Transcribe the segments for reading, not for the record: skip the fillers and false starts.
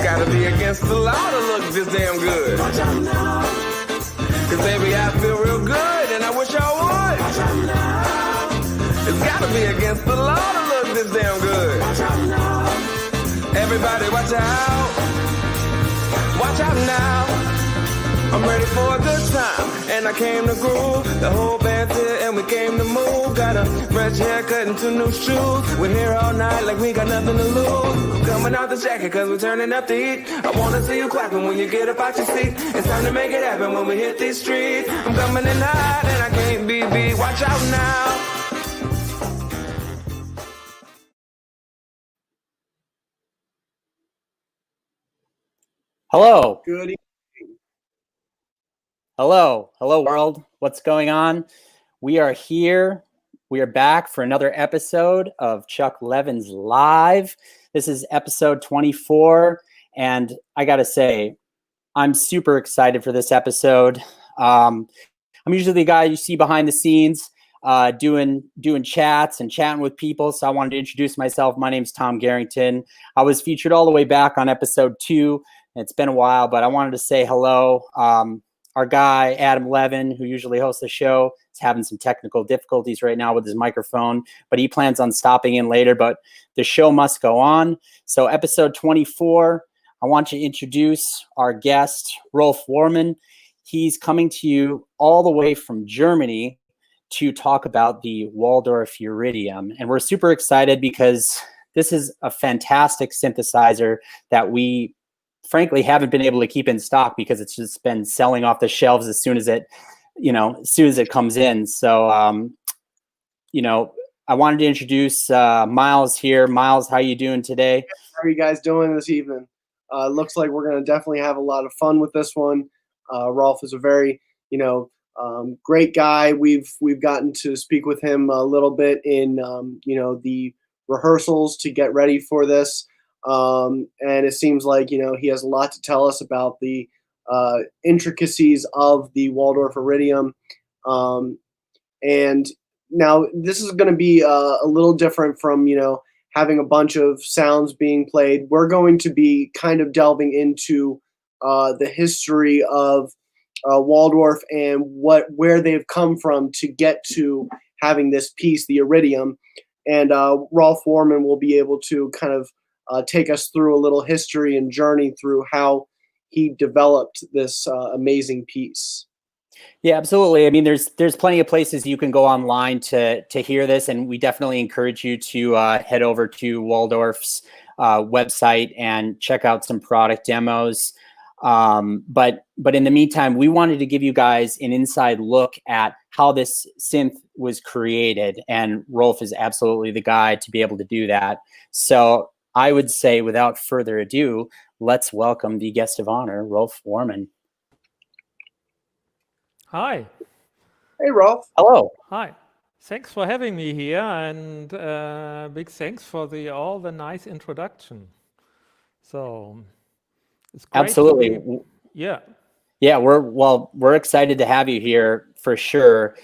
Gotta be against the law to look this damn good. Cause baby, I feel real good and I wish I would. It's gotta be against the law to look this damn good. Everybody watch out. Watch out now. I'm ready for a good time, and I came to groove. The whole band's here, and we came to move. Got a fresh haircut and 2 new shoes. We're here all night like we got nothing to lose. Coming out the jacket, cause we're turning up the heat. I wanna see you clapping when you get up out your seat. It's time to make it happen when we hit these streets. I'm coming in hot, and I can't be beat. Watch out now. Hello. Good evening. Hello world. What's going on? We are here. We are back for another episode of Chuck Levin's Live. This is episode 24, and I gotta say, I'm super excited for this episode. I'm usually the guy you see behind the scenes, doing chats and chatting with people. So I wanted to introduce myself. My name's Tom Garrington. I was featured all the way back on episode 2. It's been a while, but I wanted to say hello. Our guy, Adam Levin, who usually hosts the show, is having some technical difficulties right now with his microphone, but he plans on stopping in later, but the show must go on. So episode 24, I want to introduce our guest, Rolf Wöhrmann. He's coming to you all the way from Germany to talk about the Waldorf Iridium. And we're super excited because this is a fantastic synthesizer that we frankly haven't been able to keep in stock because it's just been selling off the shelves as soon as it comes in. So, I wanted to introduce Miles here. Miles, how you doing today? How are you guys doing this evening? Looks like we're going to definitely have a lot of fun with this one. Rolf is a very, great guy. We've gotten to speak with him a little bit in, the rehearsals to get ready for this. And it seems like, he has a lot to tell us about the intricacies of the Waldorf Iridium. And now this is going to be a little different from, having a bunch of sounds being played. We're going to be kind of delving into the history of Waldorf and where they've come from to get to having this piece, the Iridium. And Rolf Wöhrmann will be able to kind of take us through a little history and journey through how he developed this amazing piece. Yeah, absolutely. I mean, there's plenty of places you can go online to hear this, and we definitely encourage you to head over to Waldorf's website and check out some product demos. But in the meantime, we wanted to give you guys an inside look at how this synth was created, and Rolf is absolutely the guy to be able to do that. So I would say, without further ado, let's welcome the guest of honor, Rolf Wöhrmann. Hi. Hey, Rolf. Hello. Hi. Thanks for having me here, and big thanks for all the nice introduction. So it's great. Absolutely. Yeah. Yeah, we're excited to have you here for sure.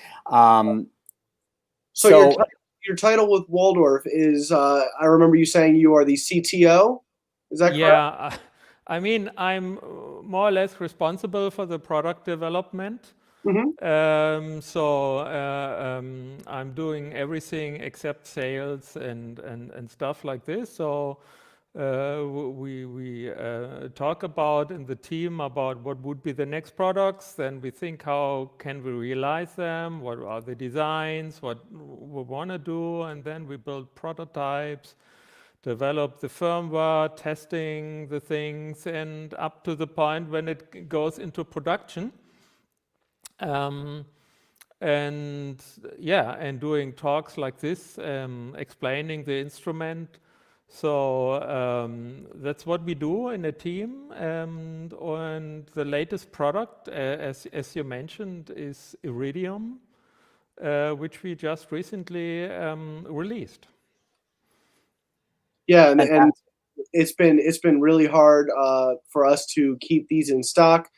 So your title with Waldorf is, I remember you saying you are the CTO. Is that correct? Yeah. I mean, I'm more or less responsible for the product development. Mm-hmm. I'm doing everything except sales and stuff like this. So we talk about in the team about what would be the next products. Then we think how can we realize them, what are the designs, what we want to do, and then we build prototypes, develop the firmware, testing the things, and up to the point when it goes into production. And yeah, and doing talks like this, explaining the instrument. So that's what we do in a team. And the latest product, as you mentioned, is Iridium, which we just recently released. Yeah, and it's been really hard for us to keep these in stock.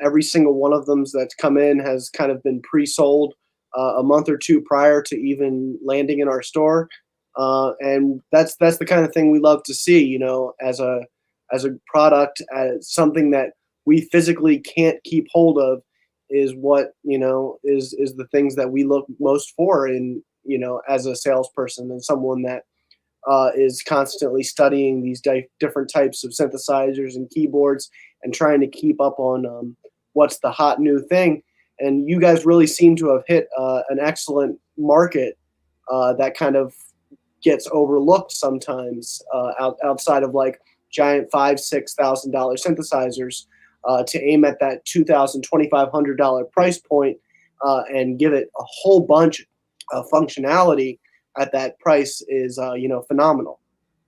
Every single one of them that's come in has kind of been pre-sold a month or two prior to even landing in our store, and that's the kind of thing we love to see. You know, as a product, as something that we physically can't keep hold of, is what is the things that we look most for in as a salesperson and someone that is constantly studying these different types of synthesizers and keyboards and trying to keep up on what's the hot new thing. And you guys really seem to have hit an excellent market that kind of gets overlooked sometimes outside of like giant $5,000-$6,000 synthesizers to aim at that $2,000-$2,500 price point and give it a whole bunch of functionality at that price is phenomenal.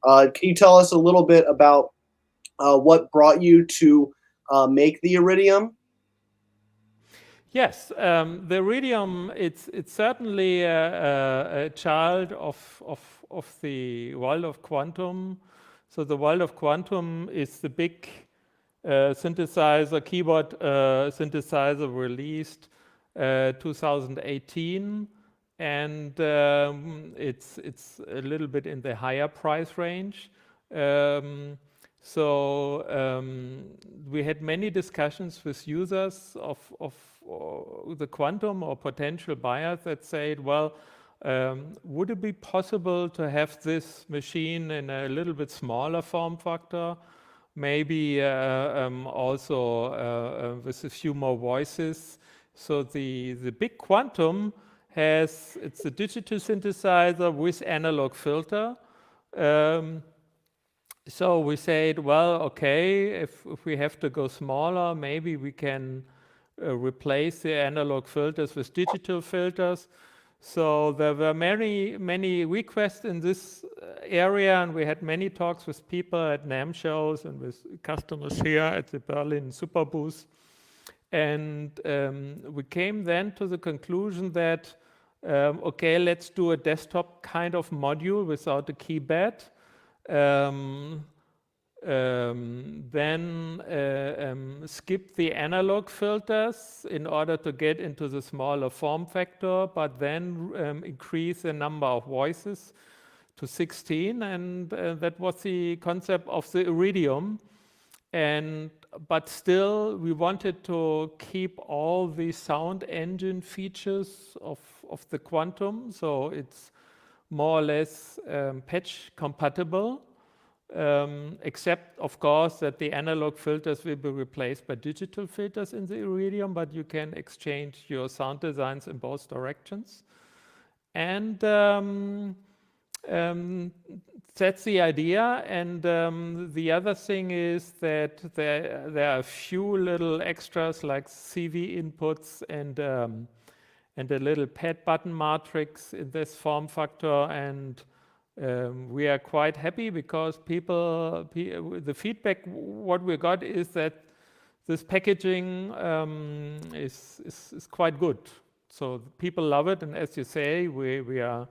Can you tell us a little bit about what brought you to make the Iridium? Yes, the Iridium, it's certainly a child of the Waldorf Quantum. So the Waldorf Quantum is the big synthesizer, keyboard synthesizer released 2018. And it's a little bit in the higher price range. So we had many discussions with users of the Quantum or potential buyers that said, well, would it be possible to have this machine in a little bit smaller form factor? Maybe also with a few more voices. So the big Quantum it's a digital synthesizer with analog filter. So we said, well, okay, if we have to go smaller, maybe we can replace the analog filters with digital filters. So there were many requests in this area, and we had many talks with people at NAMM shows and with customers here at the Berlin Super Booth. And we came then to the conclusion that okay, let's do a desktop kind of module without a keypad. Then skip the analog filters in order to get into the smaller form factor, but then increase the number of voices to 16. And that was the concept of the Iridium. But still, we wanted to keep all the sound engine features of the Quantum, so it's more or less patch compatible, except, of course, that the analog filters will be replaced by digital filters in the Iridium, but you can exchange your sound designs in both directions. And that's the idea. And the other thing is that there are a few little extras like CV inputs and a little pad button matrix in this form factor. And we are quite happy because the feedback what we got is that this packaging is quite good. So people love it. And as you say, we are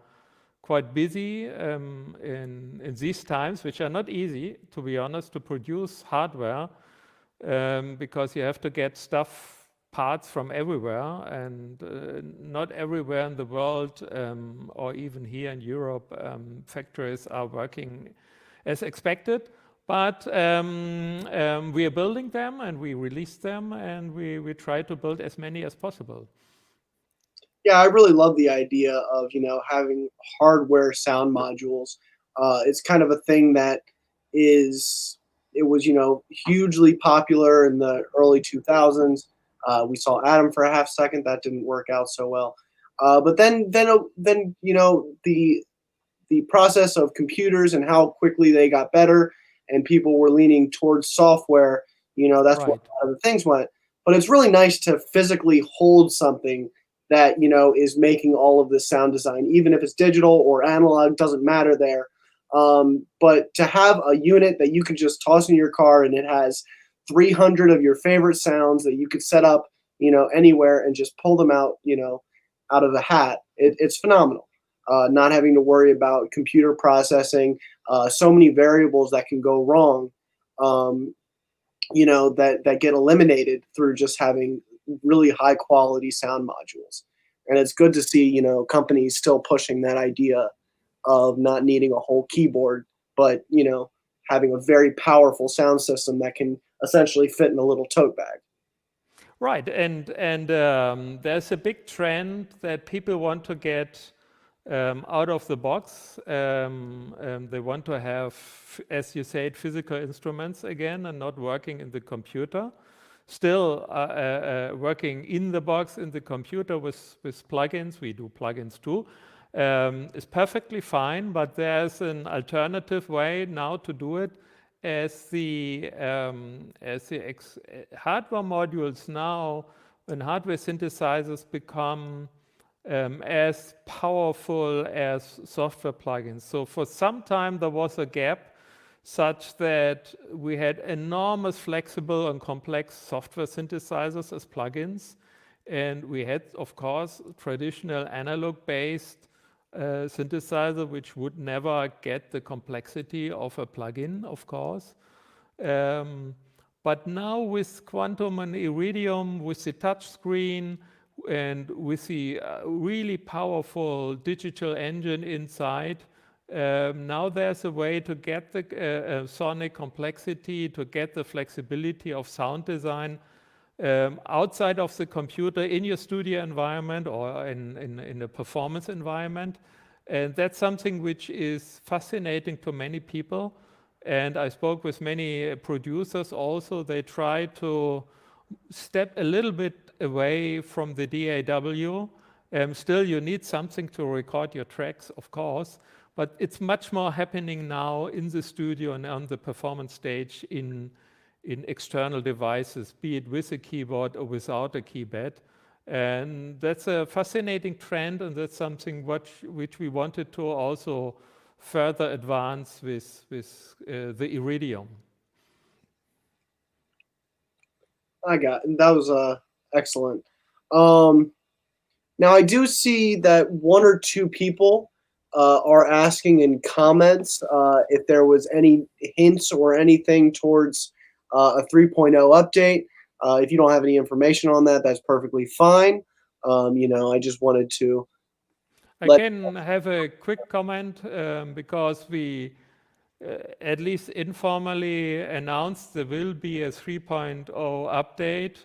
quite busy in these times, which are not easy, to be honest, to produce hardware because you have to get parts from everywhere, and not everywhere in the world or even here in Europe factories are working as expected. But we are building them and we release them, and we try to build as many as possible. Yeah, I really love the idea of having hardware sound modules. It's kind of a thing that was, hugely popular in the early 2000s. We saw Atom for a half second. That didn't work out so well. But then the process of computers and how quickly they got better, and people were leaning towards software. That's where a lot of the things went. But it's really nice to physically hold something that is making all of this sound design, even if it's digital or analog, doesn't matter there. But to have a unit that you can just toss in your car and it has 300 of your favorite sounds that you could set up, anywhere and just pull them out, out of the hat, it's phenomenal. Not having to worry about computer processing, so many variables that can go wrong, that get eliminated through just having really high quality sound modules. And it's good to see, companies still pushing that idea of not needing a whole keyboard, but, having a very powerful sound system that can essentially fit in a little tote bag. Right, and there's a big trend that people want to get out of the box. They want to have, as you said, physical instruments again and not working in the computer. Still working in the box in the computer with plugins. We do plugins too. Is perfectly fine, but there's an alternative way now to do it. As the hardware modules now, when hardware synthesizers become as powerful as software plugins. So for some time there was a gap such that we had enormous flexible and complex software synthesizers as plugins. And we had, of course, traditional analog-based synthesizer, which would never get the complexity of a plugin, of course. But now with Quantum and Iridium, with the touch screen, and with the really powerful digital engine inside, now there's a way to get the sonic complexity, to get the flexibility of sound design outside of the computer in your studio environment or in a performance environment. And that's something which is fascinating to many people. And I spoke with many producers also. They try to step a little bit away from the DAW. Still, you need something to record your tracks, of course, but it's much more happening now in the studio and on the performance stage in external devices, be it with a keyboard or without a keypad. And that's a fascinating trend, and that's something which we wanted to also further advance with the Iridium. That was excellent. Now I do see that one or two people are asking in comments if there was any hints or anything towards a 3.0 update. If you don't have any information on that, that's perfectly fine. I just wanted to. I can have a quick comment because we, at least informally, announced there will be a 3.0 update,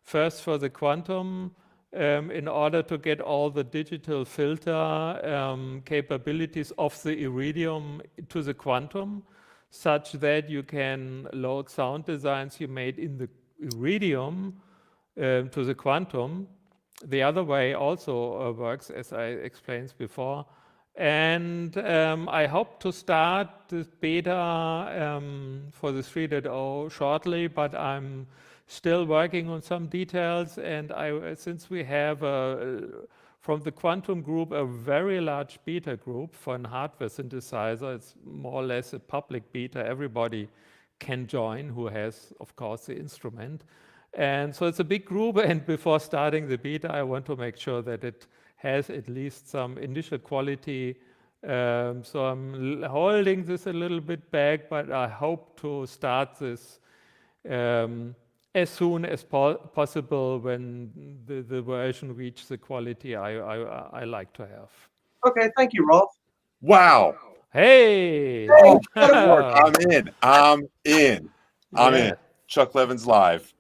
first for the Quantum, in order to get all the digital filter capabilities of the Iridium to the Quantum, such that you can load sound designs you made in the Iridium to the Quantum. The other way also works, as I explained before. And I hope to start this beta for the 3.0 shortly, but I'm still working on some details. And since we have from the Quantum group a very large beta group for a hardware synthesizer, it's more or less a public beta. Everybody can join who has, of course, the instrument. And so it's a big group, and before starting the beta, I want to make sure that it has at least some initial quality. So I'm holding this a little bit back, but I hope to start this as soon as possible when the version reaches the quality I like to have. Okay, thank you, Rolf. Wow. Hey! Oh, I'm in. Chuck Levin's live.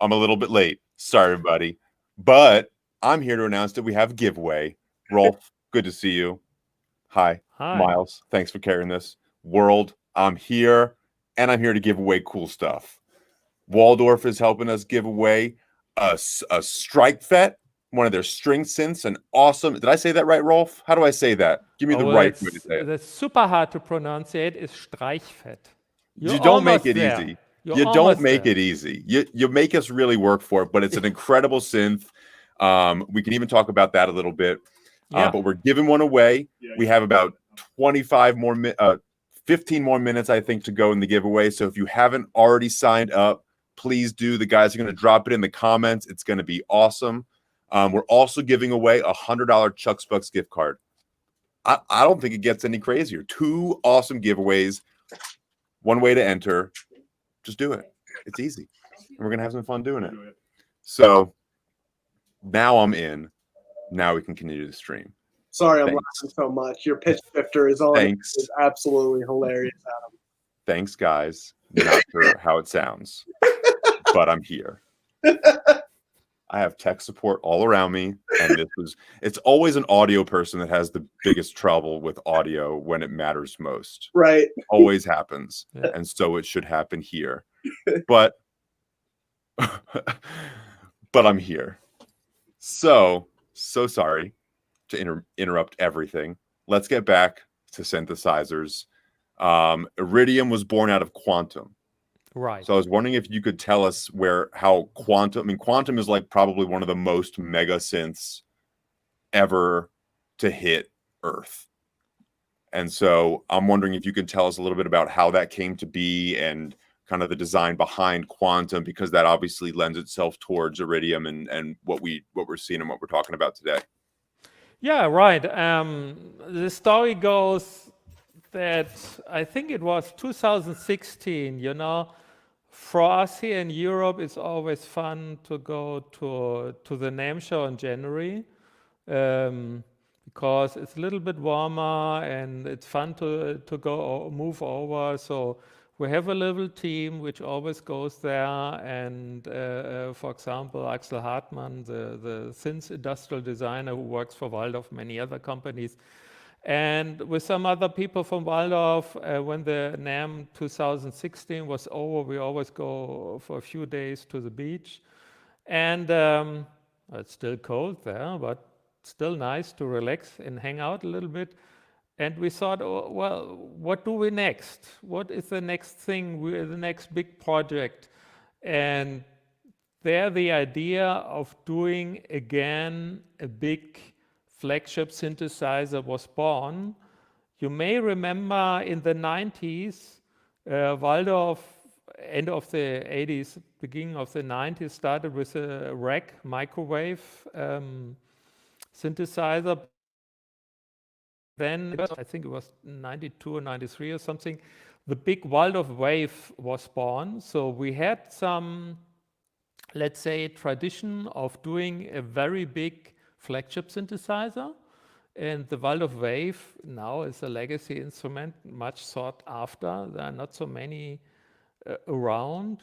I'm a little bit late. Sorry, everybody. But I'm here to announce that we have a giveaway. Rolf, good to see you. Hi. Hi. Miles, thanks for carrying this. World, I'm here, and I'm here to give away cool stuff. Waldorf is helping us give away a Streichfett, one of their string synths, an awesome. Did I say that right, Rolf? How do I say that? Give me the right way to say it. That's super hard to pronounce. It is Streichfett. You don't make it easy. You don't make it easy. You make us really work for it, but it's an incredible synth. We can even talk about that a little bit. But we're giving one away. We have about 15 more minutes, I think, to go in the giveaway. So if you haven't already signed up, please do. The guys are going to drop it in the comments. It's going to be awesome. We're also giving away a $100 Chuck's Bucks gift card. I don't think it gets any crazier. 2 awesome giveaways. One way to enter. Just do it. It's easy. And we're going to have some fun doing it. So now I'm in. Now we can continue the stream. Sorry, I'm laughing so much. Your pitch shifter is on. Thanks. It's absolutely hilarious, Adam. Thanks, guys. Not sure how it sounds, but I'm here. I have tech support all around me, and it's always an audio person that has the biggest trouble with audio when it matters most. Right. It always happens, and so it should happen here. But I'm here. So sorry to interrupt everything. Let's get back to synthesizers. Iridium was born out of Quantum. Right. So I was wondering if you could tell us how Quantum, Quantum is like probably one of the most mega synths ever to hit Earth. And so I'm wondering if you could tell us a little bit about how that came to be and kind of the design behind Quantum, because that obviously lends itself towards Iridium and what we're seeing and what we're talking about today. Yeah, right. The story goes that I think it was 2016, for us here in Europe, it's always fun to go to the NAMM show in January because it's a little bit warmer and it's fun to go move over. So we have a little team which always goes there, and for example, Axel Hartmann, the synth industrial designer who works for Waldorf, many other companies, and with some other people from Waldorf, when the NAMM 2016 was over, we always go for a few days to the beach. And it's still cold there, but still nice to relax and hang out a little bit. And we thought, oh, well, what do we next? What is the next thing, the next big project? And there the idea of doing again a big flagship synthesizer was born. You may remember in the 90s, Waldorf, end of the 80s, beginning of the 90s, started with a rack microwave synthesizer. Then, I think it was 92 or 93 or something, the big Waldorf Wave was born. So we had some, let's say, tradition of doing a very big flagship synthesizer, and the Waldorf Wave now is a legacy instrument, much sought after. There are not so many around,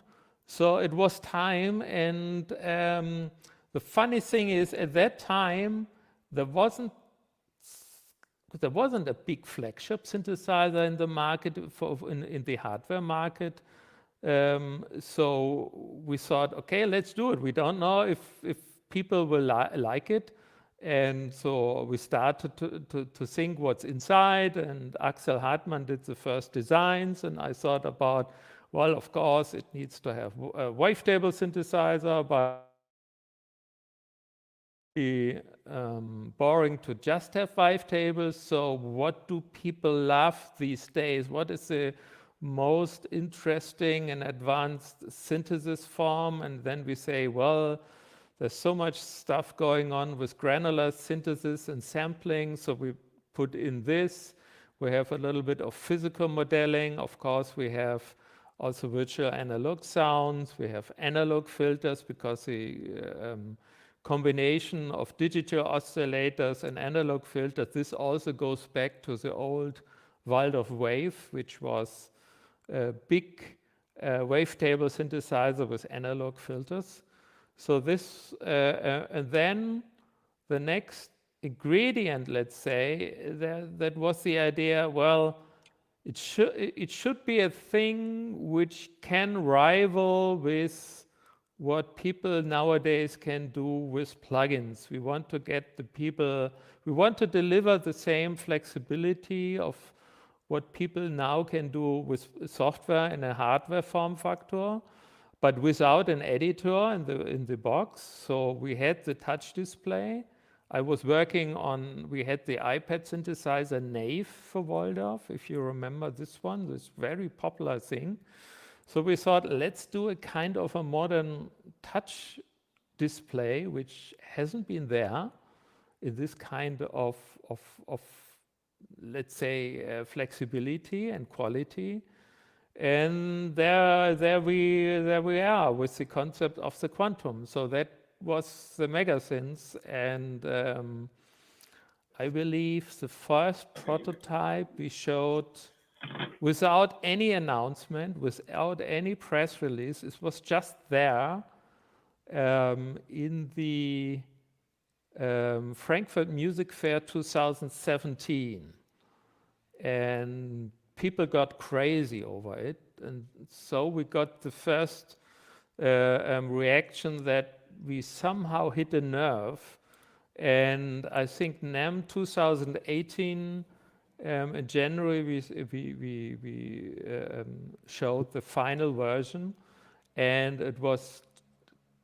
so it was time. And the funny thing is, at that time there wasn't a big flagship synthesizer in the market in the hardware market. So we thought, okay, let's do it. We don't know if people will like it. And so we started to think what's inside, and Axel Hartmann did the first designs, and I thought about, well, of course, it needs to have a wavetable synthesizer, but boring to just have wavetables. So what do people love these days? What is the most interesting and advanced synthesis form? And then we say, well, there's so much stuff going on with granular synthesis and sampling, so we put in this. We have a little bit of physical modeling. Of course, we have also virtual analog sounds. We have analog filters, because the combination of digital oscillators and analog filters, this also goes back to the old Waldorf Wave, which was a big wavetable synthesizer with analog filters. So this, and then the next ingredient, let's say, that was the idea, well, it should be a thing which can rival with what people nowadays can do with plugins. We want to get the people, we want to deliver the same flexibility of what people now can do with software in a hardware form factor, but without an editor in the box. So we had the touch display. I was working on, we had the iPad synthesizer Nave for Waldorf, if you remember this one, this very popular thing. So we thought, let's do a kind of a modern touch display, which hasn't been there in this kind of let's say, flexibility and quality. And there we are with the concept of the quantum. So that was the megasynth, and I believe the first prototype we showed without any announcement, without any press release. It was just there in the Frankfurt Music Fair 2017, and people got crazy over it, and so we got the first reaction that we somehow hit a nerve. And I think NAMM 2018 in January we showed the final version, and it was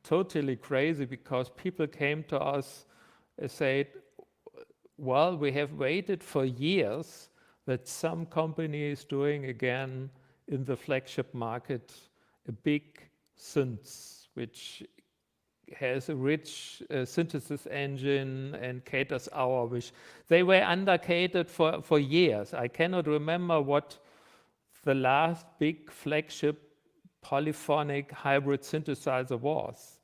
totally crazy because people came to us and said, well, we have waited for years that some company is doing again in the flagship market a big synth, which has a rich synthesis engine and caters our wish. They were undercatered for years. I cannot remember what the last big flagship polyphonic hybrid synthesizer was.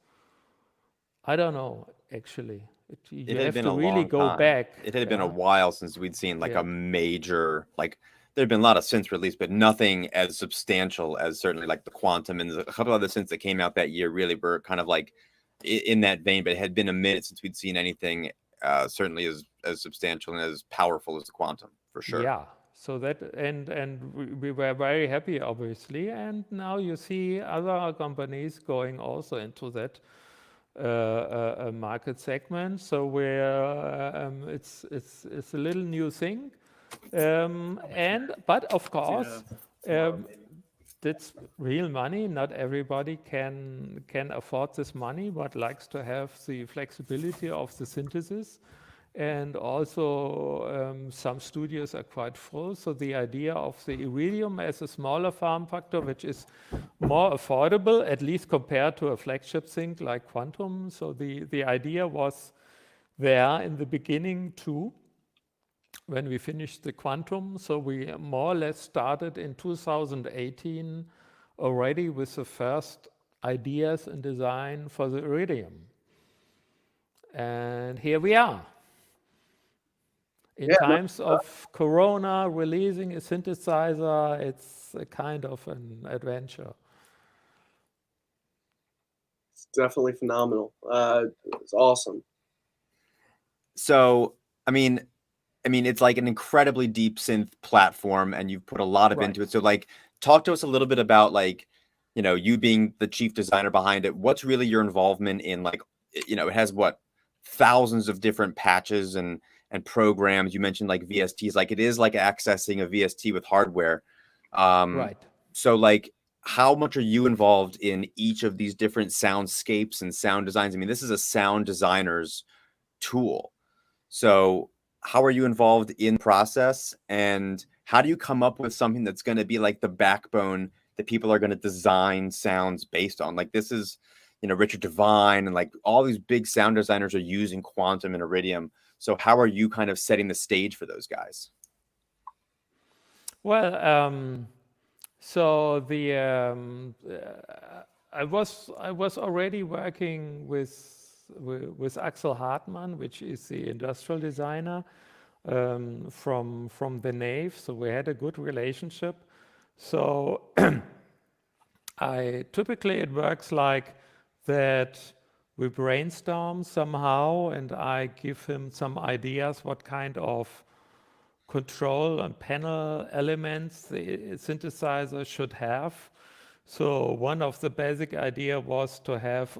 I don't know, actually. You have to really go back. It had been a while since we'd seen like a major, like there'd been a lot of synths released, but nothing as substantial as certainly like the Quantum, and a couple other synths that came out that year really were kind of like in that vein, but it had been a minute since we'd seen anything certainly as substantial and as powerful as the Quantum, for sure. Yeah. So that, and we were very happy, obviously, and now you see other companies going also into that market segment. So we're it's a little new thing, but of course that's real money. Not everybody can afford this money, but likes to have the flexibility of the synthesis. And also some studios are quite full. So the idea of the Iridium as a smaller form factor, which is more affordable, at least compared to a flagship thing like Quantum. So the idea was there in the beginning too, when we finished the Quantum. So we more or less started in 2018 already with the first ideas and design for the Iridium. And here we are. In times of Corona, releasing a synthesizer, it's a kind of an adventure. It's definitely phenomenal. It's awesome. So, I mean, it's like an incredibly deep synth platform, and you've put a lot of into it. So, like, talk to us a little bit about, like, you know, you being the chief designer behind it. What's really your involvement in, like, you know, it has what, thousands of different patches and programs. You mentioned like VSTs, like it is like accessing a VST with hardware. Right. So like, how much are you involved in each of these different soundscapes and sound designs? I mean, this is a sound designer's tool. So how are you involved in process, and how do you come up with something that's going to be like the backbone that people are going to design sounds based on? Like this is, you know, Richard Devine and like all these big sound designers are using Quantum and Iridium. So how are you kind of setting the stage for those guys? Well, so the I was already working with Axel Hartmann, which is the industrial designer from the Nave. So we had a good relationship. So typically it works like that. We brainstorm somehow, and I give him some ideas what kind of control and panel elements the synthesizer should have. So one of the basic idea was to have,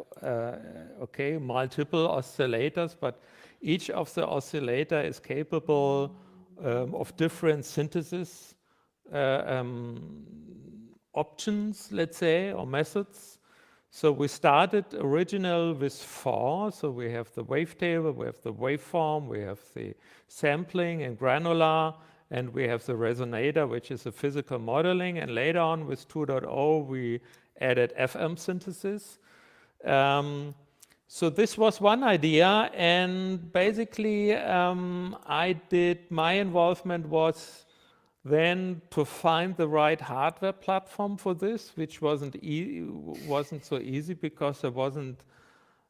multiple oscillators, but each of the oscillator is capable of different synthesis options, let's say, or methods. So we started original with 4. So we have the wavetable, we have the waveform, we have the sampling and granular, and we have the resonator, which is a physical modeling. And later on with 2.0, we added FM synthesis. So this was one idea. And basically, my involvement was then to find the right hardware platform for this, which wasn't so easy because there wasn't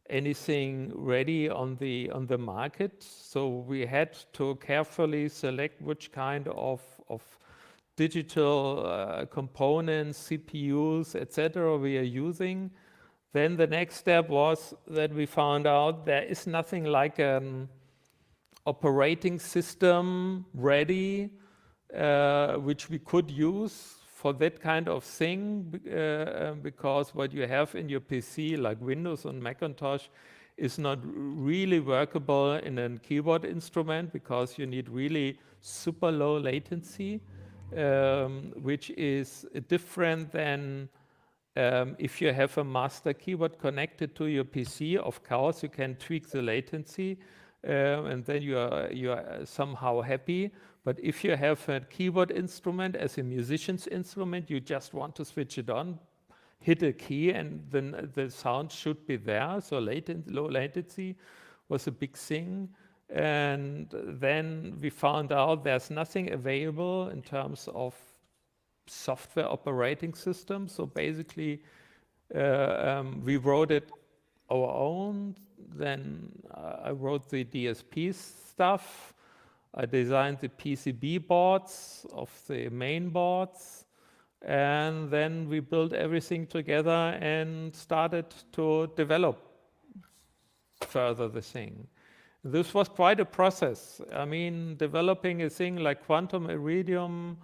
anything ready on the market. So we had to carefully select which kind of digital components, CPUs, etc. we are using. Then the next step was that we found out there is nothing like an operating system ready which we could use for that kind of thing, because what you have in your PC, like Windows and Macintosh, is not really workable in a keyboard instrument because you need really super low latency, which is different than if you have a master keyboard connected to your PC. Of course, you can tweak the latency, and then you are somehow happy. But if you have a keyboard instrument as a musician's instrument, you just want to switch it on, hit a key, and then the sound should be there. So low latency was a big thing. And then we found out there's nothing available in terms of software operating system. So basically, we wrote it our own. Then I wrote the DSP stuff. I designed the PCB boards of the main boards. And then we built everything together and started to develop further the thing. This was quite a process. I mean, developing a thing like quantum iridium,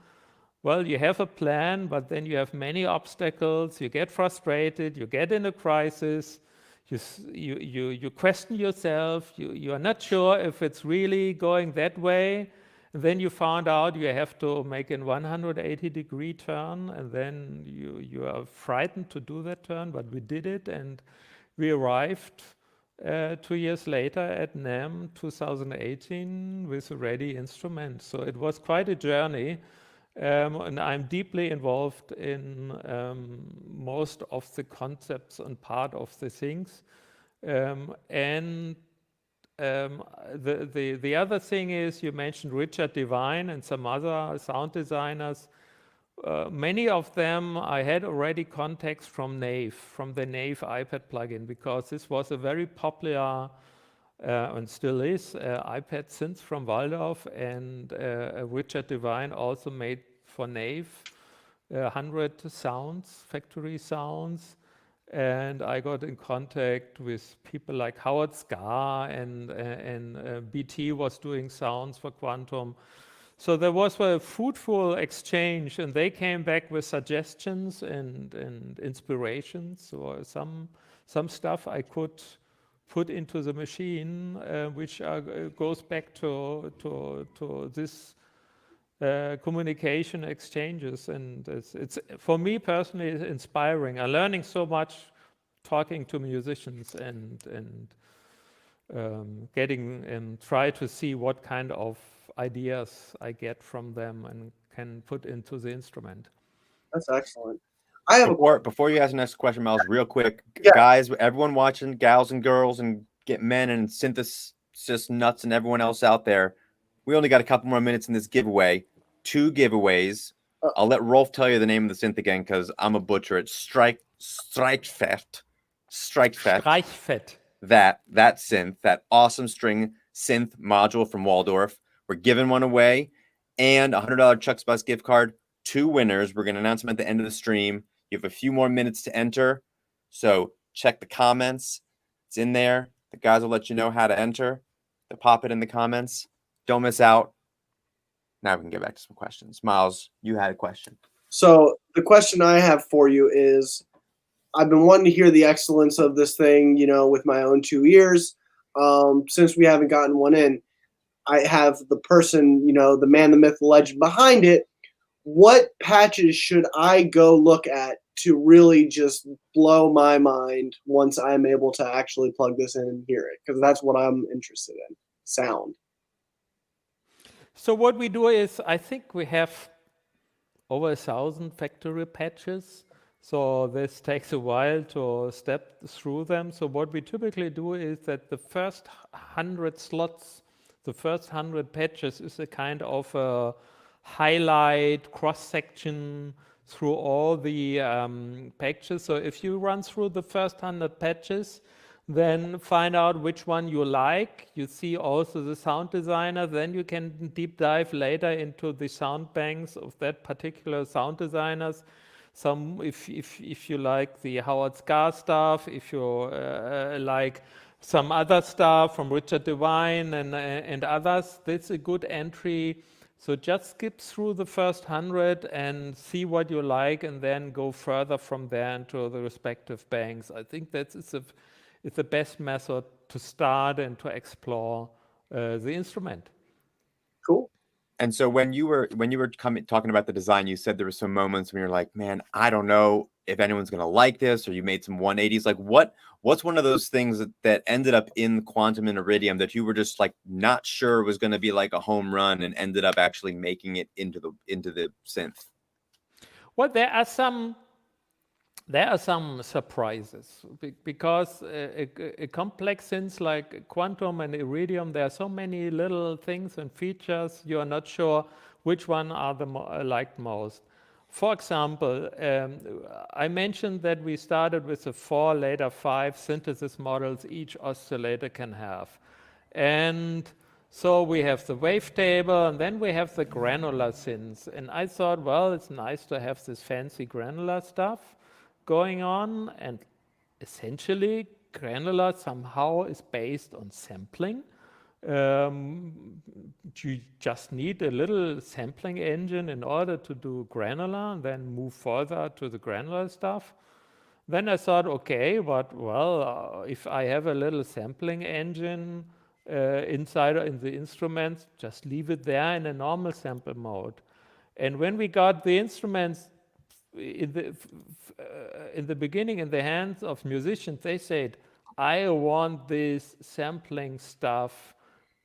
well, you have a plan, but then you have many obstacles. You get frustrated. You get in a crisis. You question yourself. You are not sure if it's really going that way. And then you found out you have to make a 180-degree turn, and then you are frightened to do that turn, but we did it, and we arrived 2 years later at NAMM 2018 with a ready instrument. So it was quite a journey, and I'm deeply involved in most of the concepts and part of the things. The other thing is, you mentioned Richard Devine and some other sound designers. Many of them I had already contacts from Nave, from the Nave iPad plugin, because this was a very popular and still is iPad synth from Waldorf, and Richard Devine also made for Nave 100 sounds, factory sounds. And I got in contact with people like Howard Scar, and BT was doing sounds for Quantum. So there was a fruitful exchange, and they came back with suggestions and inspirations, or some stuff I could put into the machine, which goes back to this communication exchanges. And it's for me personally, it's inspiring. I'm learning so much talking to musicians and getting and try to see what kind of ideas I get from them and can put into the instrument. That's excellent. I have before you ask the next question, Miles, real quick, Yeah. guys, everyone watching, gals and girls, and get men and synthesis nuts and everyone else out there, we only got a couple more minutes in this giveaway. 2 giveaways. I'll let Rolf tell you the name of the synth again because I'm a butcher. It's Streichfett. That synth, that awesome string synth module from Waldorf. We're giving one away, and a $100 Chuck's Bus gift card. 2 winners. We're going to announce them at the end of the stream. You have a few more minutes to enter, so check the comments. It's in there. The guys will let you know how to enter. They'll pop it in the comments. Don't miss out. Now we can get back to some questions. Miles, you had a question. So the question I have for you is, I've been wanting to hear the excellence of this thing, with my own 2 ears. Since we haven't gotten one in, I have the person, the man, the myth, the legend behind it. What patches should I go look at to really just blow my mind once I'm able to actually plug this in and hear it? Because that's what I'm interested in, sound. So what we do is, I think we have over 1,000 factory patches. So this takes a while to step through them. So what we typically do is that the first 100 slots, the first 100 patches is a kind of a highlight cross-section through all the patches. So if you run through the first 100 patches, then find out which one you like. You see also the sound designer. Then you can deep dive later into the sound banks of that particular sound designers. Some, if you like the Howard Scar stuff, if you like some other stuff from Richard Devine and others, that's a good entry. So just skip through the first 100 and see what you like, and then go further from there into the respective banks. I think it's the best method to start and to explore the instrument. Cool. And so when you were talking about the design, you said there were some moments when you're like, man, I don't know if anyone's going to like this, or you made some 180s. Like what's one of those things that ended up in Quantum and Iridium that you were just like not sure was going to be like a home run and ended up actually making it into the synth? Well, there are some surprises because a complex synth like Quantum and Iridium, there are so many little things and features you are not sure which one are the liked most. For example, I mentioned that we started with the 4, later 5 synthesis models each oscillator can have. And so we have the wavetable, and then we have the granular synths. And I thought, well, it's nice to have this fancy granular stuff going on, and essentially granular somehow is based on sampling. You just need a little sampling engine in order to do granular, and then move further to the granular stuff. Then I thought, okay, but well, if I have a little sampling engine inside in the instruments, just leave it there in a normal sample mode. And when we got the instruments in the beginning in the hands of musicians, they said, I want this sampling stuff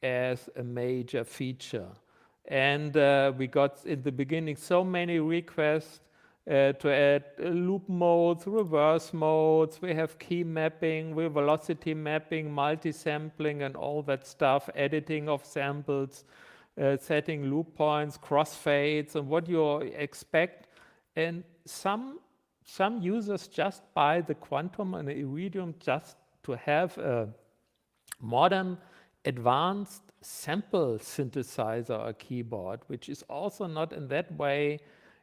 as a major feature. And we got in the beginning so many requests to add loop modes, reverse modes, we have key mapping, we have velocity mapping, multi-sampling and all that stuff, editing of samples, setting loop points, crossfades, and what you expect. And some users just buy the Quantum and the Iridium just to have a modern, advanced sample synthesizer or keyboard, which is also not in that way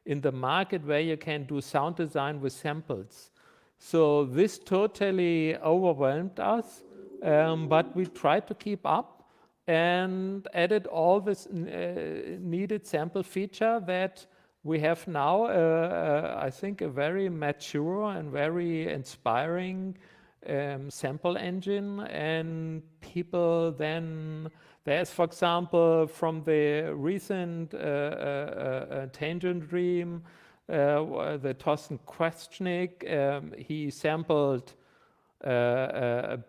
in the market where you can do sound design with samples. So this totally overwhelmed us, but we tried to keep up and added all this needed sample feature that we have now, I think, a very mature and very inspiring sample engine. And people then, there's, for example, from the recent Tangent Dream, the Thorsten Kwasniok, he sampled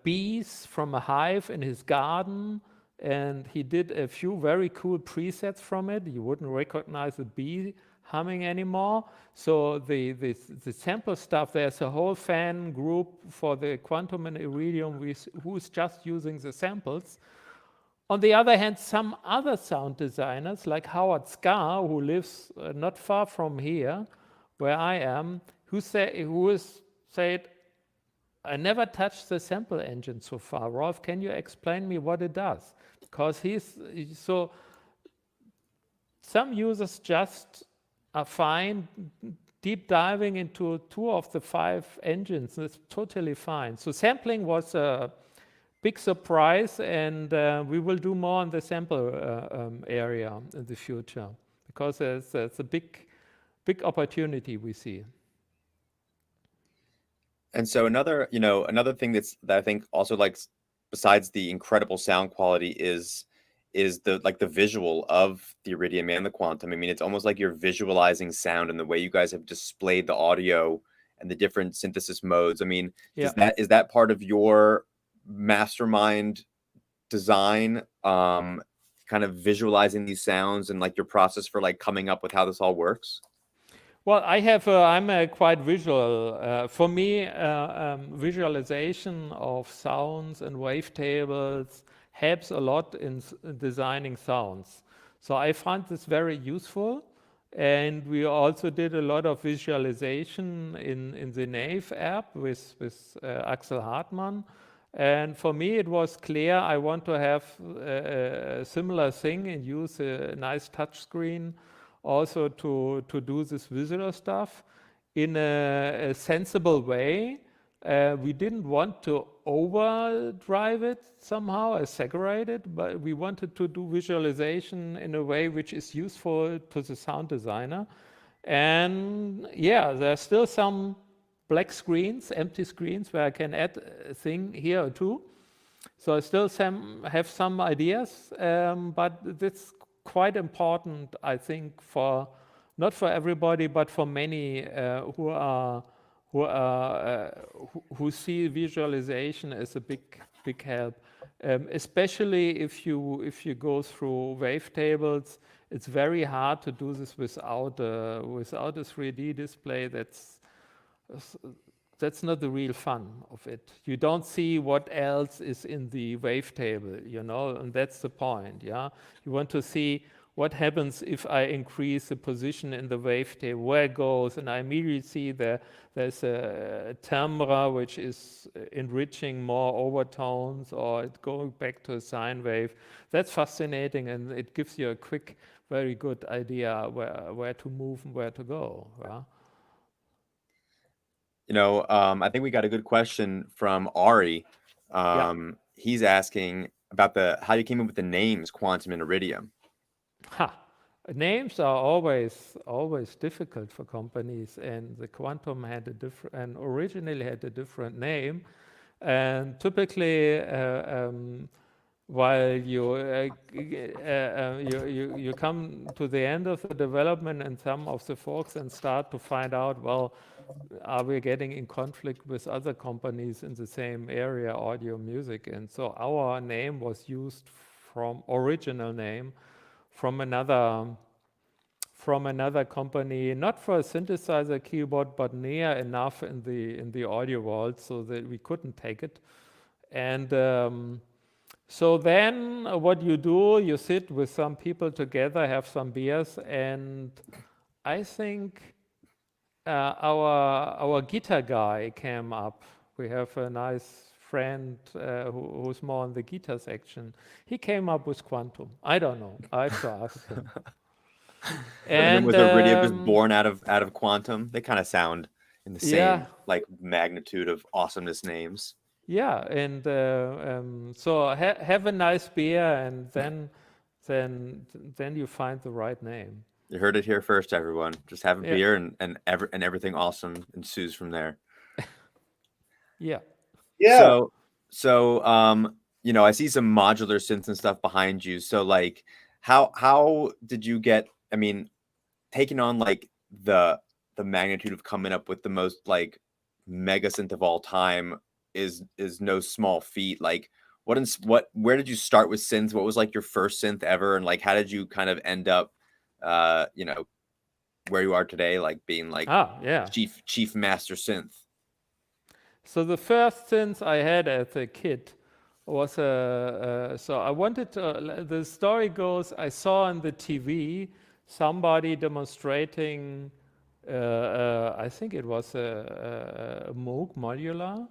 bees from a hive in his garden, and he did a few very cool presets from it. You wouldn't recognize a bee humming anymore. So the sample stuff, there's a whole fan group for the Quantum and Iridium who's just using the samples. On the other hand, some other sound designers like Howard Scar, who lives not far from here, where I am, who has said, I never touched the sample engine so far. Rolf, can you explain me what it does? Because so some users just are fine deep diving into 2 of the 5 engines. That's totally fine. So sampling was a big surprise, and we will do more on the sample area in the future, because there's a big opportunity we see. And so another thing that I think also, like, besides the incredible sound quality is the visual of the Iridium and the Quantum. I mean, it's almost like you're visualizing sound, and the way you guys have displayed the audio and the different synthesis modes. I mean, is that part of your mastermind design, kind of visualizing these sounds, and like your process for like coming up with how this all works? Well, I'm a quite visual. For me, visualization of sounds and wavetables helps a lot in designing sounds. So I find this very useful. And we also did a lot of visualization in the Nave app with Axel Hartmann. And for me, it was clear I want to have a similar thing and use a nice touch screen also to do this visual stuff in a sensible way. We didn't want to overdrive it somehow, exaggerate it, but we wanted to do visualization in a way which is useful to the sound designer. And yeah, there's still some black screens, empty screens, where I can add a thing here or two. So I still have some ideas, but it's quite important, I think, for not for everybody, but for many who see visualization as a big help, especially if you go through wavetables. It's very hard to do this without a 3D display. That's not the real fun of it. You don't see what else is in the wavetable, and that's the point. Yeah, you want to see what happens if I increase the position in the wavetable, where it goes, and I immediately see there's a timbre which is enriching more overtones, or it going back to a sine wave. That's fascinating, and it gives you a quick, very good idea where to move and where to go. Yeah? I think we got a good question from Ari. He's asking about how you came up with the names Quantum and Iridium. Names are always difficult for companies, and the Quantum originally had a different name, and typically while you come to the end of the development and some of the folks and start to find out, well, are we getting in conflict with other companies in the same area, audio, music? And so our name was used original name from another company, not for a synthesizer keyboard, but near enough in the audio world so that we couldn't take it. And so then what you do, you sit with some people together, have some beers, and I think our guitar guy came up. We have a nice friend who's more on the guitar section. He came up with Quantum. I don't know. I have to ask him. And was Iridium just born out of Quantum? They kind of sound in the same like magnitude of awesomeness names. Yeah, and so have a nice beer, and then you find the right name. You heard it here first, everyone. Just have a beer, and everything awesome ensues from there. Yeah. So I see some modular synths and stuff behind you. So like, how did you get? I mean, taking on like the magnitude of coming up with the most like mega synth of all time is no small feat. Like, where did you start with synths? What was like your first synth ever, and like how did you kind of end up where you are today, like being like chief master synth? So the first synth I had as a kid was so I wanted to, the story goes, I saw on the TV somebody demonstrating, I think it was a Moog modular,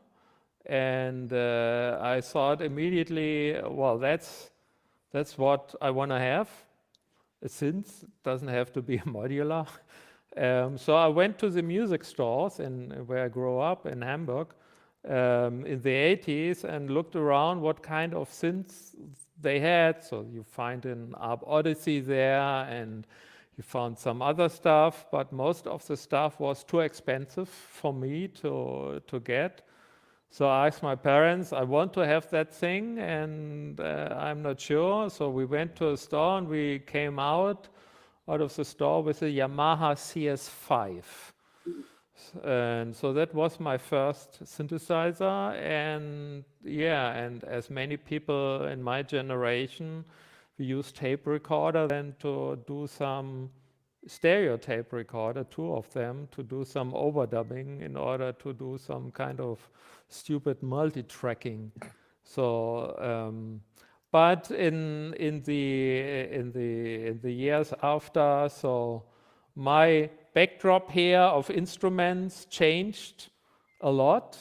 and I thought immediately, well, that's what I want to have. A synth doesn't have to be a modular. So I went to the music stores where I grew up in Hamburg, in the 80s and looked around what kind of synths they had. So you find an ARP Odyssey there, and you found some other stuff, but most of the stuff was too expensive for me to get. So I asked my parents, I want to have that thing, and I'm not sure. So we went to a store, and we came out of the store with a Yamaha CS5. And so that was my first synthesizer. And yeah, and as many people in my generation, we used tape recorder then to do some stereo tape recorder, two of them, to do some overdubbing in order to do some kind of stupid multi-tracking. So, but in the years after, so my backdrop here of instruments changed a lot.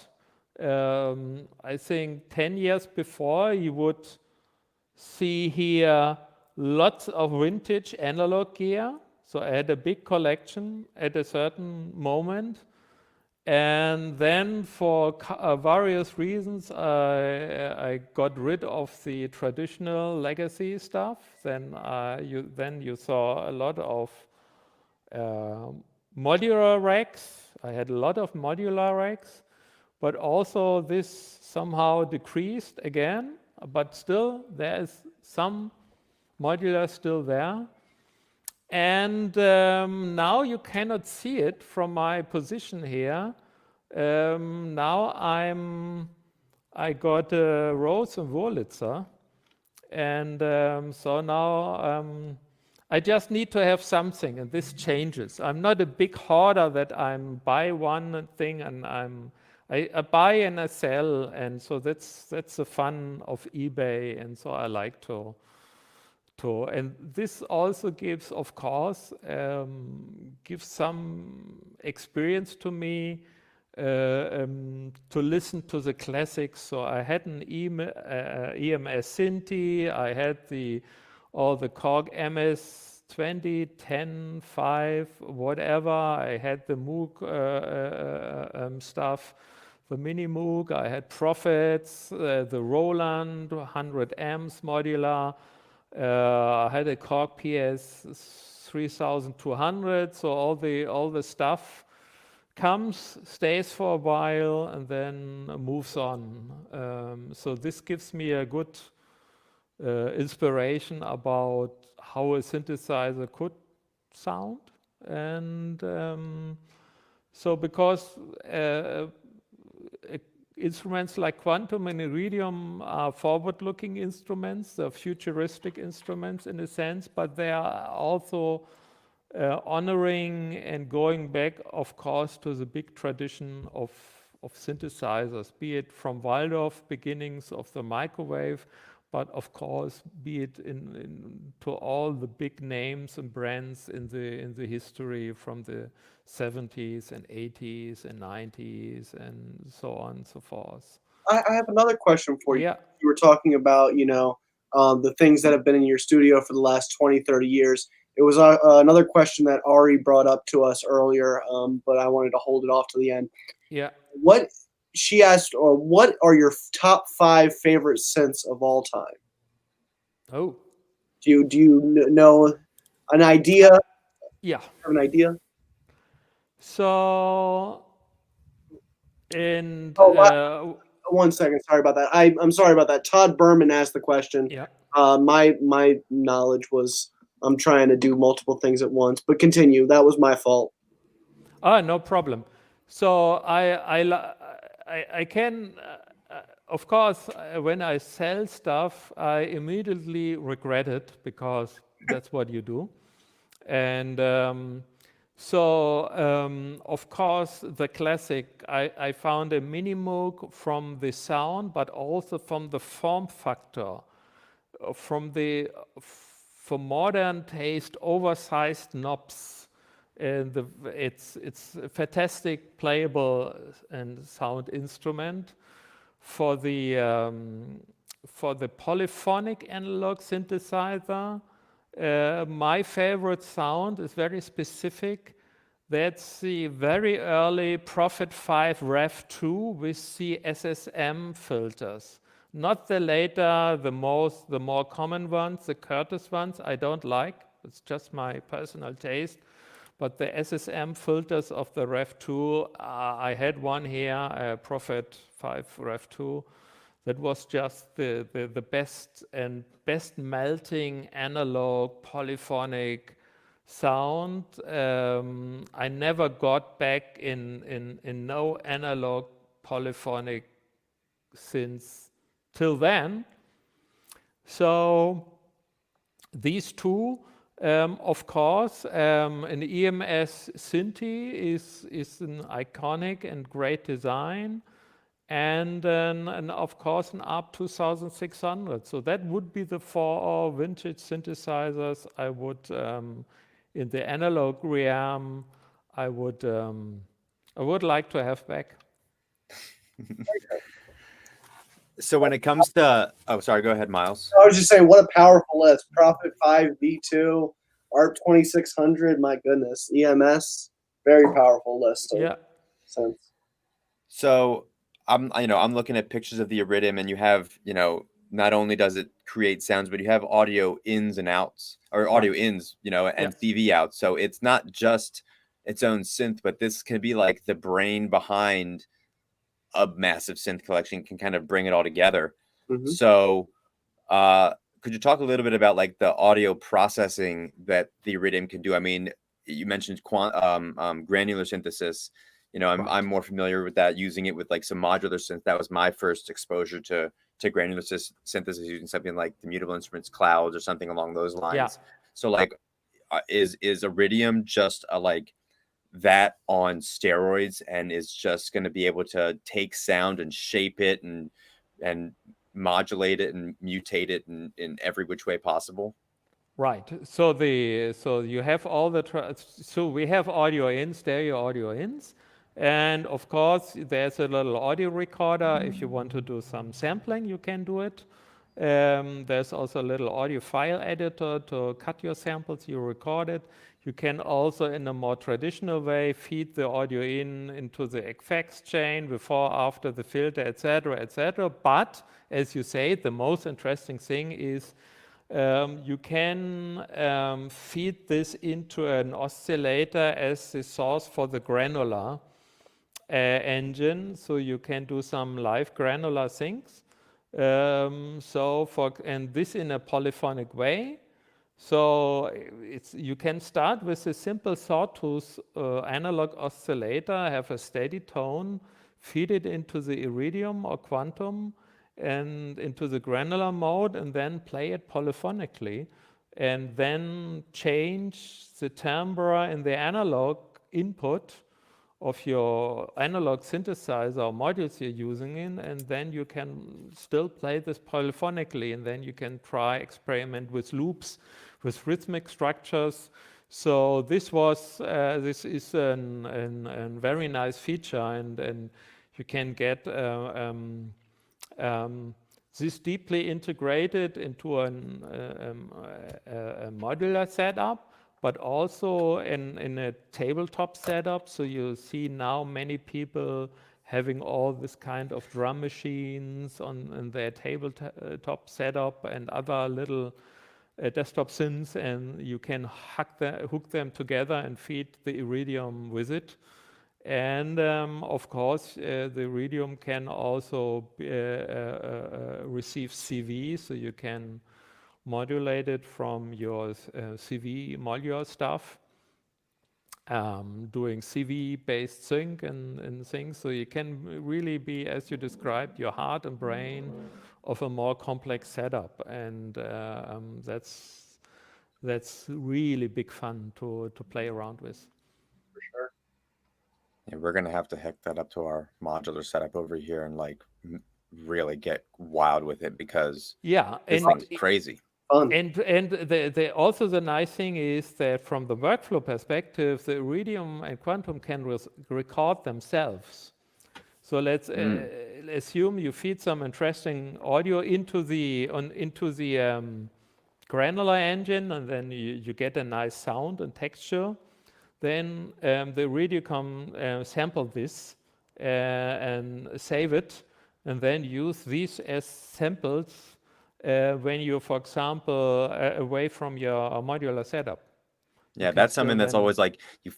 I think 10 years before, you would see here lots of vintage analog gear. So I had a big collection at a certain moment. And then for various reasons, I got rid of the traditional legacy stuff. Then you saw a lot of modular racks. I had a lot of modular racks, but also this somehow decreased again, but still there is some modular still there. And now you cannot see it from my position here. Now I got a Rose and Wurlitzer, and so now I just need to have something, and this changes. I'm not a big hoarder that I'm buy one thing and I buy and I sell, and so that's the fun of eBay, and so I like to. And this also gives, of course, gives some experience to me to listen to the classics. So I had an EMS Synthi, I had all the Korg MS 20, 10, 5, whatever. I had the Moog stuff, the Mini Moog. I had Prophets, the Roland 100 amps modular. I had a Korg PS 3200, so all the stuff comes, stays for a while, and then moves on. So this gives me a good inspiration about how a synthesizer could sound, and so because instruments like quantum and iridium are forward-looking instruments, they're futuristic instruments in a sense, but they are also honoring and going back, of course, to the big tradition of synthesizers, be it from Waldorf beginnings of the microwave, but of course, be it to all the big names and brands in the history from the 70s and 80s and 90s and so on and so forth. I have another question for you. Yeah. You were talking about, the things that have been in your studio for the last 20, 30 years. It was another question that Ari brought up to us earlier, but I wanted to hold it off to the end. Yeah. She asked, what are your top 5 favorite synths of all time? Oh. Do you know an idea? Yeah. Have an idea? So, and 1 second. Sorry about that. I'm sorry about that. Todd Berman asked the question. Yeah. My knowledge was I'm trying to do multiple things at once, but continue. That was my fault. No problem. So I can, of course, when I sell stuff, I immediately regret it because that's what you do. And of course, the classic, I found a Mini Moog from the sound, but also from the form factor, for modern taste, oversized knobs. And it's a fantastic playable and sound instrument. For the polyphonic analog synthesizer, my favorite sound is very specific. That's the very early Prophet 5 Rev 2 with the SSM filters. Not the later, the more common ones, the Curtis ones, I don't like. It's just my personal taste. But the SSM filters of the Rev 2, I had one here, Prophet 5 Rev 2. That was just the best melting analog polyphonic sound. I never got back in no analog polyphonic synths till then. So these two, of course, an EMS Synthi is an iconic and great design, and of course an ARP 2600. So that would be the 4 vintage synthesizers I would, in the analog realm, I would like to have back. So when it comes to, oh, sorry, go ahead, Miles. I was just saying, what a powerful list. Prophet 5 V2, ARP 2600, my goodness. EMS, very powerful list. Yeah. Sense. So I'm looking at pictures of the Iridium, and you have, not only does it create sounds, but you have audio ins and outs, or audio ins, and CV outs. So it's not just its own synth, but this can be like the brain behind a massive synth collection, can kind of bring it all together. Mm-hmm. So could you talk a little bit about like the audio processing that the Iridium can do? I mean, you mentioned granular synthesis. I'm more familiar with that, using it with like some modular synth. That was my first exposure to granular synthesis, using something like the Mutable Instruments Clouds or something along those lines. Yeah. So like, is Iridium just like that on steroids, and is just going to be able to take sound and shape it and modulate it and mutate it in every which way possible? Right. So you have all the so we have audio in, stereo audio ins, and of course there's a little audio recorder. If you want to do some sampling, you can do it. There's also a little audio file editor to cut your samples, you record it. You can also, in a more traditional way, feed the audio into the effects chain before, after the filter, etc., etc. But as you say, the most interesting thing is you can feed this into an oscillator as the source for the granular engine, so you can do some live granular things. And this in a polyphonic way. So you can start with a simple sawtooth analog oscillator, have a steady tone, feed it into the Iridium or Quantum and into the granular mode, and then play it polyphonically, and then change the timbre in the analog input of your analog synthesizer or modules you're using in, and then you can still play this polyphonically, and then you can experiment with loops, with rhythmic structures. So this is a very nice feature, and you can get this deeply integrated into a modular setup, but also in a tabletop setup. So you see now many people having all this kind of drum machines in their tabletop setup and other little desktop synths, and you can hook them together and feed the Iridium with it. And of course, the Iridium can also receive CV, so you can modulate it from your CV module stuff, doing CV-based sync and things. So you can really be, as you described, your heart and brain of a more complex setup, and that's really big fun to play around with. For sure. Yeah, we're gonna have to hook that up to our modular setup over here and like really get wild with it, because this thing's crazy. Fun. And also the nice thing is that from the workflow perspective, the Iridium and Quantum can record themselves. So let's assume you feed some interesting audio into the granular engine, and then you get a nice sound and texture. then the Iridium sample this and save it, and then use these as samples when you, for example, away from your modular setup. Yeah, that's something that's always like you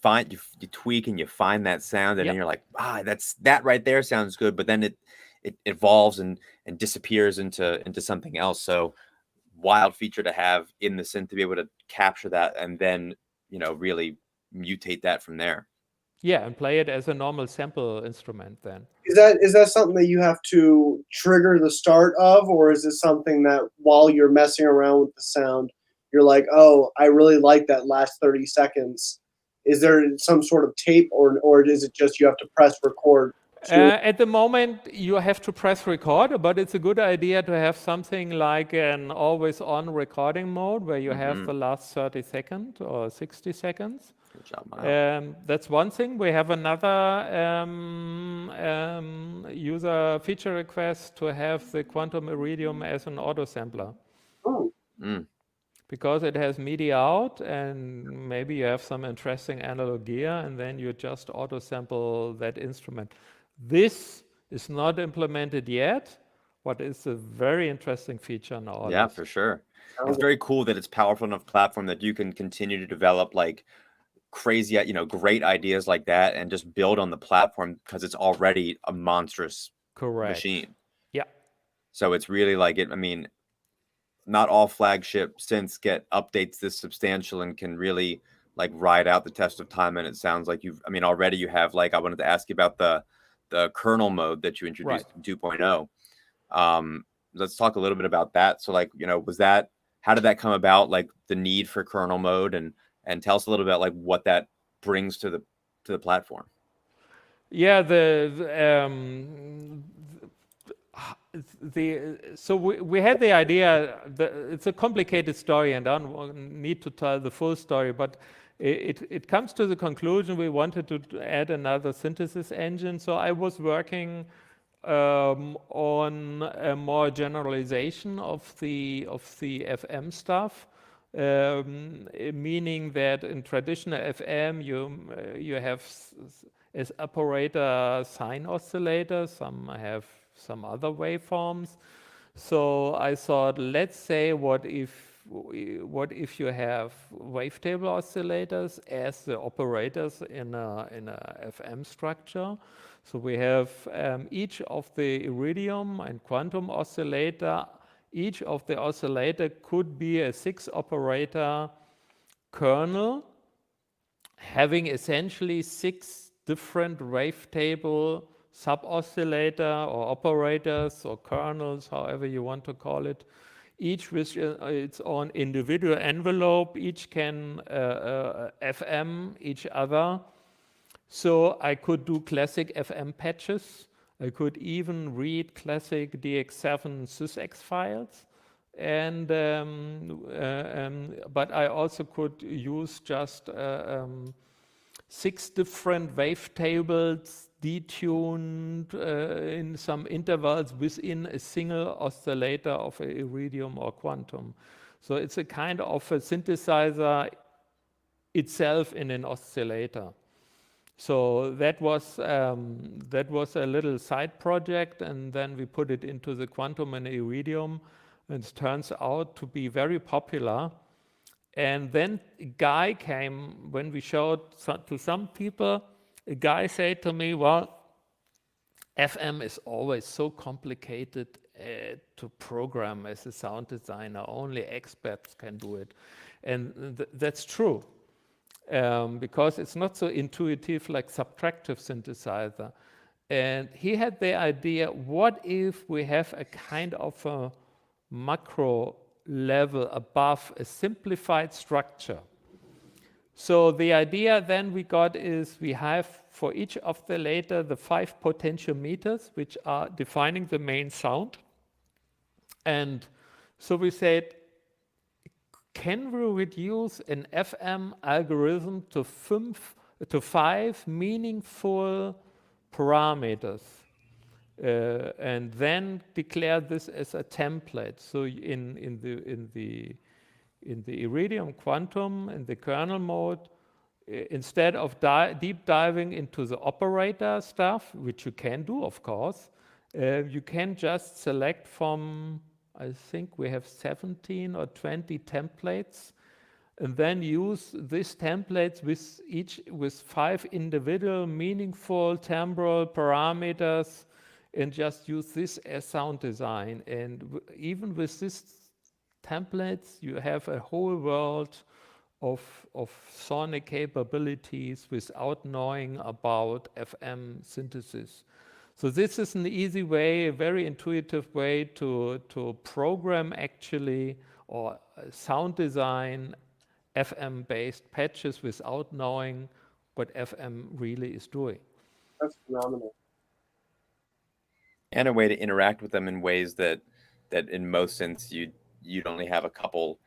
tweak and you find that sound, and then Yep. you're like, that right there sounds good, but then it evolves and disappears into something else. So wild feature to have in the synth to be able to capture that and then really mutate that from there. Yeah, and play it as a normal sample instrument then. Is that something that you have to trigger the start of, or is it something that while you're messing around with the sound, you're like, oh, I really like that last 30 seconds? Is there some sort of tape, or is it just you have to press record? At the moment, you have to press record, but it's a good idea to have something like an always-on recording mode where you have the last 30 seconds or 60 seconds. Good job, Miles. That's one thing. We have another user feature request to have the Quantum Iridium as an auto sampler. Oh. Because it has MIDI out, and maybe you have some interesting analog gear, and then you just auto sample that instrument. This is not implemented yet, but it's a very interesting feature now. Yeah, for sure. It's very cool that it's powerful enough platform that you can continue to develop like crazy, great ideas like that and just build on the platform because it's already a monstrous machine. Yeah. So it's really like it. I mean, not all flagship synths get updates this substantial and can really like ride out the test of time. And it sounds like already you have like, I wanted to ask you about the kernel mode that you introduced in 2.0. Let's talk a little bit about that. So like, how did that come about? Like the need for kernel mode and tell us a little bit like what that brings to the platform. Yeah, so we had the idea that it's a complicated story, and I don't need to tell the full story, but it comes to the conclusion we wanted to add another synthesis engine. So I was working on a more generalization of the FM stuff, meaning that in traditional FM you have as operator sine oscillators, some have some other waveforms. So I thought, let's say, what if you have wavetable oscillators as the operators in a FM structure? So we have each of the Iridium and quantum oscillator. Each of the oscillator could be a 6-operator kernel having essentially 6 different wavetable sub-oscillator or operators or kernels, however you want to call it, each with its own individual envelope. Each can FM each other. So I could do classic FM patches. I could even read classic DX7 sysx files. And but I also could use just 6 different wavetables detuned in some intervals within a single oscillator of a Iridium or quantum. So it's a kind of a synthesizer itself in an oscillator. So that was a little side project, and then we put it into the quantum and Iridium, and it turns out to be very popular. And then a guy came, when we showed to some people, a guy said to me, well, FM is always so complicated to program as a sound designer. Only experts can do it. And that's true, because it's not so intuitive like subtractive synthesizer. And he had the idea, what if we have a kind of a macro level above a simplified structure? So the idea then we got is we have for each oscillator the 5 potentiometers which are defining the main sound. And so we said, can we reduce an FM algorithm to 5 meaningful parameters and then declare this as a template? So in the Iridium quantum, in the kernel mode, instead of deep diving into the operator stuff, which you can do, of course, you can just select from, I think we have 17 or 20 templates, and then use these templates with 5 individual meaningful timbral parameters, and just use this as sound design. And even with these templates, you have a whole world of sonic capabilities without knowing about FM synthesis. So this is an easy way, a very intuitive way to program actually, or sound design FM-based patches without knowing what FM really is doing. That's phenomenal. And a way to interact with them in ways that in most synths you'd only have a couple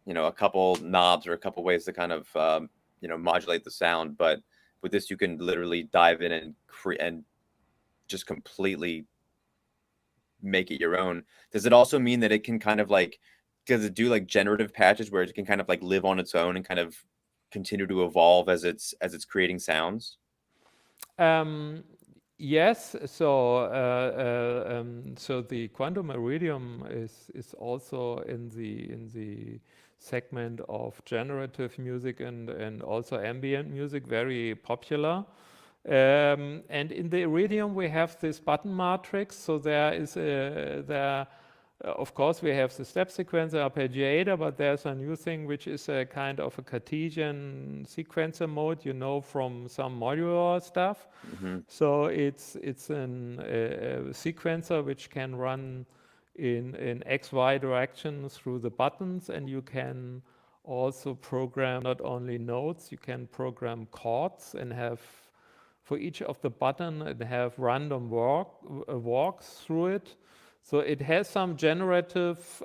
knobs or a couple ways to kind of modulate the sound. But with this, you can literally dive in and just completely make it your own. Does it also mean that it can kind of like, does it do like generative patches where it can kind of like live on its own and kind of continue to evolve as it's creating sounds? Yes. So the quantum iridium is also in the segment of generative music and also ambient music, very popular. And in the iridium we have this button matrix. So there is of course we have the step sequencer arpeggiator, but there's a new thing which is a kind of a Cartesian sequencer mode, from some modular stuff. Mm-hmm. So it's a sequencer which can run in XY direction through the buttons, and you can also program not only notes, you can program chords and have for each of the button and have random walks through it. So it has some generative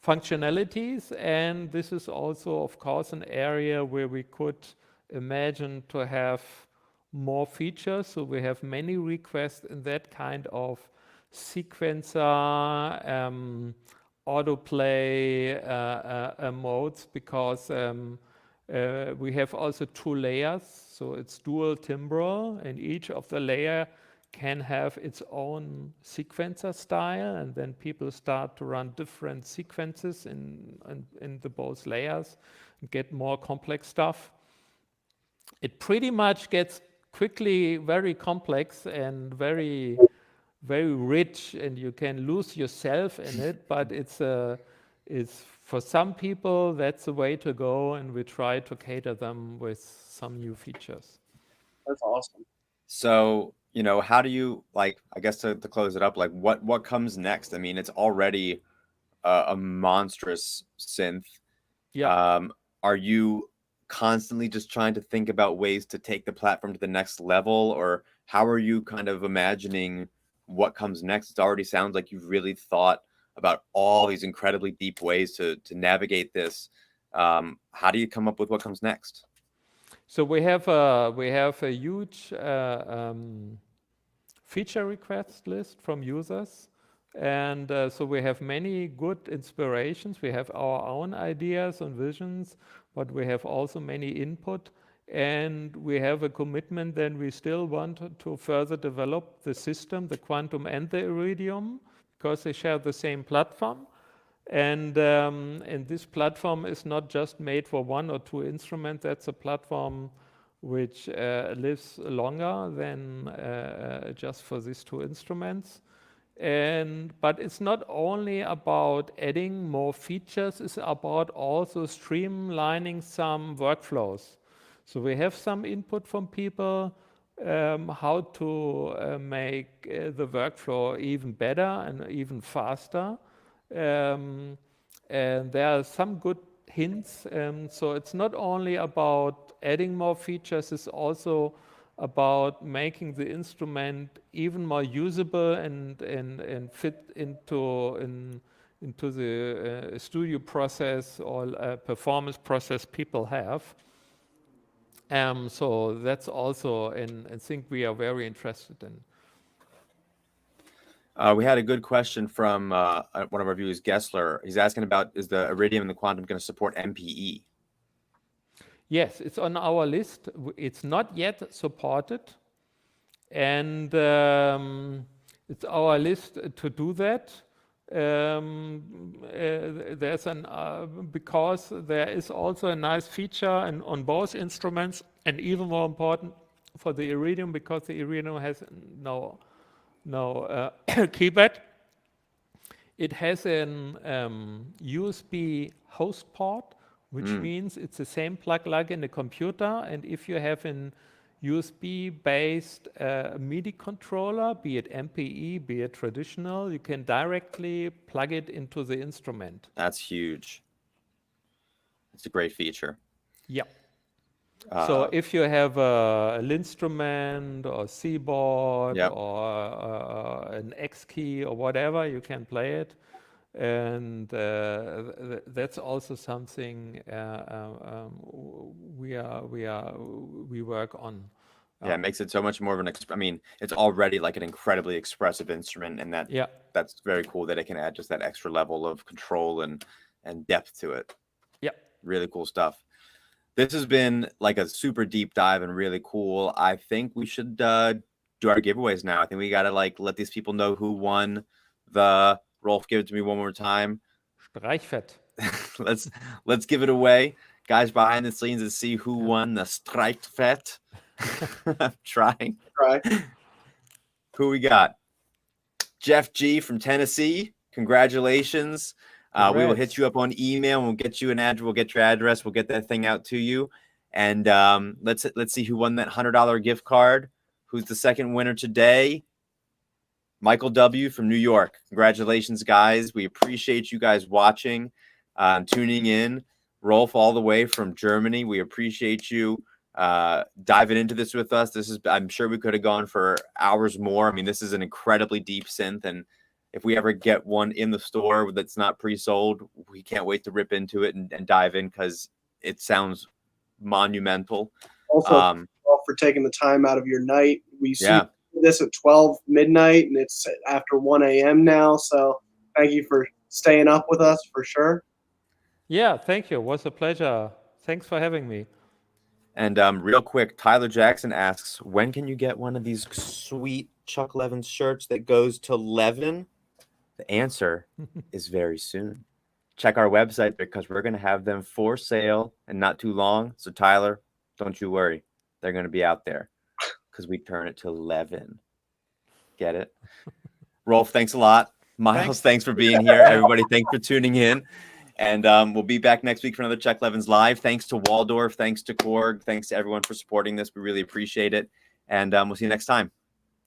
functionalities, and this is also, of course, an area where we could imagine to have more features. So we have many requests in that kind of sequencer, autoplay modes, because we have also 2 layers. So it's dual timbral, and each of the layer can have its own sequencer style, and then people start to run different sequences in the both layers and get more complex stuff. It pretty much gets quickly very complex and very, very rich, and you can lose yourself in it, but it's for some people that's the way to go, and we try to cater them with some new features. That's awesome. So, how do you, like, I guess to close it up, like what comes next? I mean, it's already a monstrous synth. Yeah. Are you constantly just trying to think about ways to take the platform to the next level, or how are you kind of imagining what comes next? It already sounds like you've really thought about all these incredibly deep ways to navigate this. How do you come up with what comes next? So we have a huge feature request list from users, and so we have many good inspirations. We have our own ideas and visions, but we have also many input, and we have a commitment that we still want to further develop the system, the quantum and the iridium, because they share the same platform. And this platform is not just made for 1 or 2 instruments. That's a platform which lives longer than just for these 2 instruments. But it's not only about adding more features, it's about also streamlining some workflows. So we have some input from people how to make the workflow even better and even faster. And there are some good hints. So it's not only about adding more features, it's also about making the instrument even more usable and fit into the studio process or performance process people have. So that's also a thing we are very interested in. We had a good question from one of our viewers, Gessler. He's asking about, is the Iridium and the Quantum going to support MPE? Yes, it's on our list. It's not yet supported, and it's our list to do that. There's because there is also a nice feature on both instruments, and even more important for the Iridium, because the Iridium has no keypad. It has an USB host port, which means it's the same plug like in the computer. And if you have an USB-based MIDI controller, be it MPE, be it traditional, you can directly plug it into the instrument. That's huge. It's a great feature. Yeah. So if you have an instrument or C-board Yep. or an X key or whatever, you can play it. And that's also something we work on. Yeah, it makes it so much more of an. I mean, it's already like an incredibly expressive instrument, and that's very cool that it can add just that extra level of control and depth to it. Yeah, really cool stuff. This has been like a super deep dive and really cool. I think we should do our giveaways now. I think we got to like let these people know who won the. Rolf, give it to me one more time. Streichfett. let's give it away, guys, behind the scenes, and see who won the Streichfett. I'm trying. Try. Who we got? Jeff G from Tennessee. Congratulations. We will hit you up on email. And we'll get you an address. We'll get your address. We'll get that thing out to you. And let's see who won that $100 gift card. Who's the second winner today? Michael W. from New York. Congratulations, guys. We appreciate you guys watching, tuning in. Rolf, all the way from Germany. We appreciate you diving into this with us. I'm sure we could have gone for hours more. I mean, this is an incredibly deep synth, and if we ever get one in the store that's not pre-sold, we can't wait to rip into it and dive in, because it sounds monumental. Also, for taking the time out of your night. We see this at 12 midnight, and it's after 1 a.m. now. So thank you for staying up with us for sure. Yeah, thank you. It was a pleasure. Thanks for having me. And real quick, Tyler Jackson asks, when can you get one of these sweet Chuck Levin shirts that goes to Levin? The answer is very soon. Check our website, because we're going to have them for sale and not too long. So Tyler, don't you worry. They're going to be out there, because we turn it to Levin. Get it? Rolf, thanks a lot. Miles, thanks for being here. Everybody, thanks for tuning in. And we'll be back next week for another Chuck Levin's Live. Thanks to Waldorf. Thanks to Korg. Thanks to everyone for supporting this. We really appreciate it. And we'll see you next time.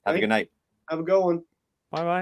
Have a good night. Have a good one. Bye-bye.